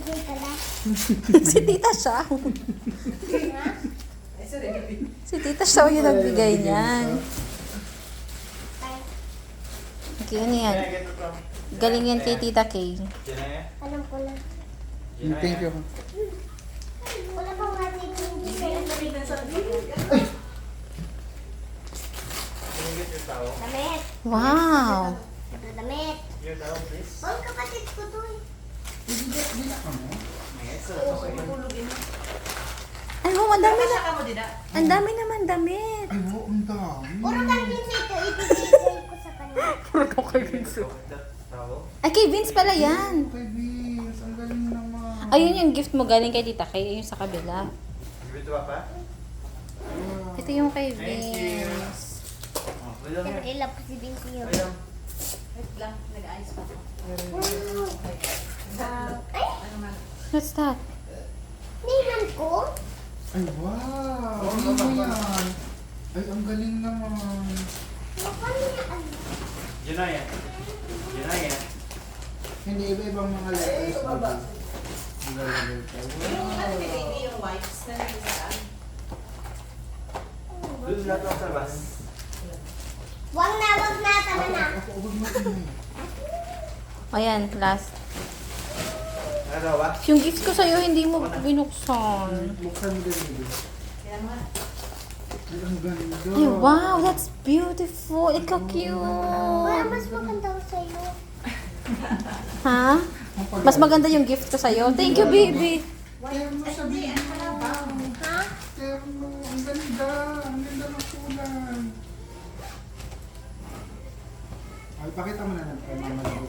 nagbibigay pala. Si Tita Shaw. Si Tita Shaw yung nagbigay niyan. Okay, ano yan? Galing yan kay Tita Kay. Alam ko na. Thank you. Wala pang matitindi sa'yo. Damit. Wow! Damit. Oh, kapatid ko to eh. Ay, wow, ang dami na. Ang dami naman damit. Ay, wow, ang dami. Puro kang Vince ito. Ibibigay ko sa kanya. Ay, kay Vince pala yan. Kay Vince, ang galing naman. Ayun yung gift mo galing kay Tita Kay. Yung sa kabila. Ito yung kay Vince. Siyempre, love ko si Vince yun. Wait lang, nag-ayos pa ako. Ay, What's that? nilan ko. Ay, wow. Ano yan? Ay, ang galing naman. Paano niya alam? Hindi, iba-ibang mga letters. Nilalagay ka. Yung ano ni baby, yung wipes na nagsaan. Wag na, tama na. Ako, huwag mo tingin. Ayan, last. Yung gift ko sa'yo, hindi mo binuksan. Buksan mo din, baby. Kaya nga, Ay, ang ganda. Ay, wow, that's beautiful. Ikaw cute. Wala, mas maganda ko sa'yo. Ha? Mas maganda yung gift ko sa'yo. Thank you, baby. Terno sa baby. Ha? Terno. Ang ganda. Ang ganda ng kulay. Ay, pakita mo na lang kay Mama Labo.